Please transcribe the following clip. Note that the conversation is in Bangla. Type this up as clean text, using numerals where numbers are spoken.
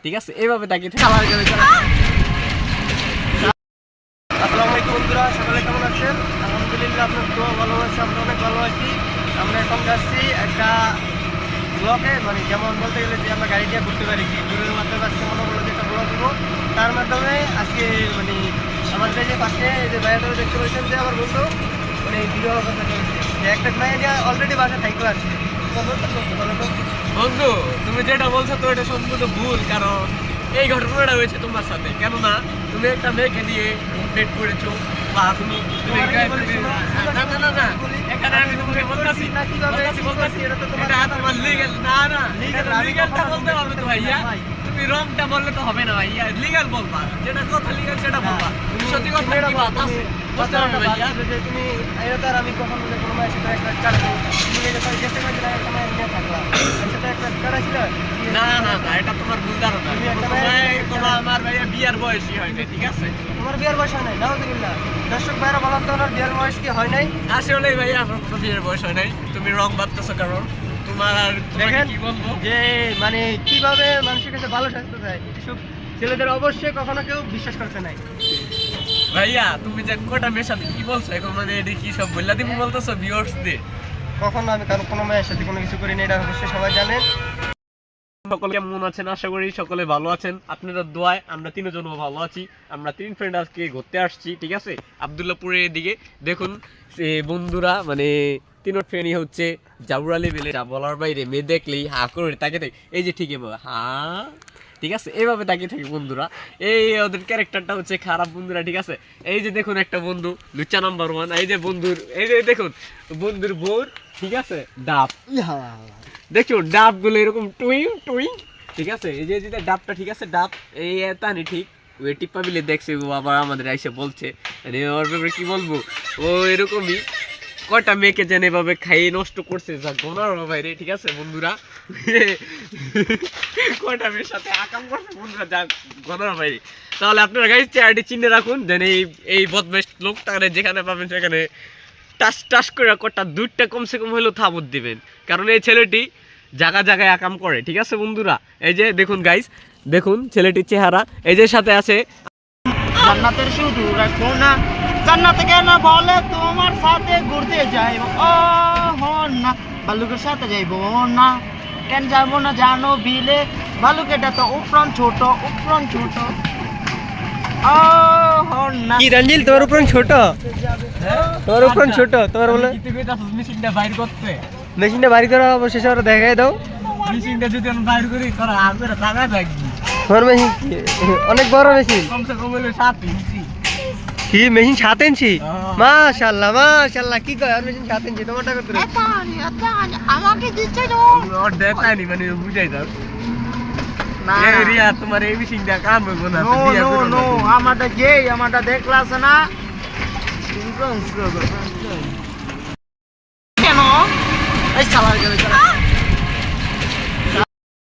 ঠিক আছে, এইভাবে তাকে চালার গেলে আসসালামু আলাইকুম বন্ধুরা, সকলে কেমন আছেন? আলহামদুলিল্লাহ, আপনার তো ভালো আছে, আমরা অনেক ভালো আছি। আমরা এখন যাচ্ছি একটা ব্লকে, মানে যেমন বলতে গেলে যে আমরা গাড়ি দিয়ে ঘুরতে পারি, ঘুরের মাধ্যমে আজকে মনে হলো যে একটা ব্লগ দেবো। তার মাধ্যমে আজকে মানে আমাদের যে পাশে যে ভাইয়াটা দেখতে পাচ্ছেন যে আমার বন্ধু মানে ভিডিও কথা চলছে যে একটা ভাইয়া অলরেডি বাসা সাইকেল আসছে। বন্ধু, তুমি যেটা বলছো তো এটা সম্পূর্ণ ভুল, কারণ এই ঘটনাটা হয়েছে তোমার সাথে। কেননা তুমি একটা মেয়েকে দিয়ে ডেট করেছো বা তুমি এখানে আমি তোমাকে বলতেছি এটা তোমার লিগ্যাল না, লিগ্যালটা বলতে হবে তো ভাইয়া। তুমি রংটা বললে তো হবে না ভাইয়া, লিগ্যাল বলবা, যেটা কথা লিগ্যাল সেটা বলবা। তুমি সত্যি কথা কি বাত আছে বুঝতে পারবে ভাইয়া। তুমি এটা আর আমি কখনো কোনো মায়ের সাথে একটা কাটবো, তুমি এটা চেষ্টা করছি না একটা মায়ের নিয়ে থাকলা সাথে একটা কাটাছিল। না না না, এটা তোমার ভুল ধারণা। আমার ভাইয়া বিয়ার বয়সই হয় না, ঠিক আছে? তোমার বিয়ের বয়স হয় নাই? নাউজুবিল্লাহ। দর্শক ভাইরা বলেন তো ওনার বিয়ের বয়স কি হয় নাই? আসলে ভাইয়া আমার কোনো বিয়ের বয়স হয় নাই, তুমি রং ভাবতেছো। কারণ তোমার আর দেখেন কি বলবো যে মানে কিভাবে মানুষের কাছে ভালো স্বাস্থ্য যায়, এসব ছেলেদের অবশ্যই কখনো কেউ বিশ্বাস করতে নাই। ভাইয়া তুমি যে কোটা মেয়ের সাথে কি বলছো এখন, মানে এটি কি সব বললা তুমি বলতেছো ভিউয়ার্স দিয়ে? কখনো আমি কারো কোনো মেয়ের সাথে কোনো কিছু করি না, এটা অবশ্যই সবাই জানেন। সকলে কেমন আছেন? আশা করি সকলে ভালো আছেন। আপনাদের দোয়ায় আমরা তিনজনও ভালো আছি। আমরা তিন ফ্রেন্ড আজকে ঘুরতে আসছি, ঠিক আছে, আব্দুল্লাহপুরের দিকে। দেখুন বন্ধুরা, মানে তিন ফ্রেন্ডই হচ্ছে জাবুরা লেভেলে, যা বলার বাইরে। মেয়ে দেখলেই হা করে তাকে দেখ, এই যে ঠিক হ্যাঁ, ঠিক আছে, এইভাবে তাকিয়ে থাকে বন্ধুরা। এই ওদের ক্যারেক্টারটা হচ্ছে খারাপ বন্ধুরা, ঠিক আছে। এই যে দেখুন একটা বন্ধু লুচ্চা নাম্বার 1, এই যে বন্ধুর, এই যে দেখুন বন্ধুর বোর, ঠিক আছে, ডাব। দেখুন ডাবগুলো এরকম টুইং টুইং, ঠিক আছে। এই যে ডাবটা, ঠিক আছে, ডাব এই তানি ঠিক ওই টিপ্পা বিলে দেখছে, ও আবার আমাদের এসে বলছে, মানে ওর ব্যাপারে কি বলবো, ও এরকমই কয়টা মেয়েকে যেন এভাবে খাইয়ে নষ্ট করছে, যা গোনার বাইরে, ঠিক আছে বন্ধুরা। কয়টা মেয়ের সাথে আকাম করছে বন্ধুরা, যা গোনার বাইরে। তাহলে আপনারা গাইজ চেহারাটি চিনে রাখুন, যেন এই বদমাইশ লোকটাকে যেখানে পাবেন সেখানে টাস টাস করে কটা দুধটা কমসে কম হলেও থাবত দিবেন, কারণ এই ছেলেটি জায়গা জায়গায় আকাম করে, ঠিক আছে বন্ধুরা। এই যে দেখুন গাইজ, দেখুন ছেলেটির চেহারা। এই যে সাথে আছে জান্নাতের শুধু রাখো না, জান্নাতে কেন বলে তোমার সাথে ঘুরতে যাইব, ও হন না বালুকের সাথে যাইব না, কেন যাবো না জানো বিলে, বালুকেটা তো উপরন ছোট, উপরন ছোট, ও হন না। কি রঞ্জিল, তোর উপরন ছোট? তোর উপরন ছোট, তোর বলে মেশিনটা বাইর করতে, মেশিনটা বাড়ি করা অবশেষে ওরা দেখাই দাও। মেশিনটা যদি আমি বাইর করি করা আগের টাকা থাকবি। তোমার মেশিন অনেক বড় মেশিন, কমসে কম হলো 7 ইঞ্চি। কি মেশিন 7 ইঞ্চি? মাশাআল্লাহ মাশাআল্লাহ, কি কয় আর মেশিন 7 ইঞ্চি? তোমারটা কত? আমাকে দিচ্ছে না, ওর দেখানি, মানে বুঝাই দাও না রিয়া, তোমার এই মেশিনটা কাম হইব না। নো নো, আমারটা দেখলাছ না কেন? এই চালার গেলে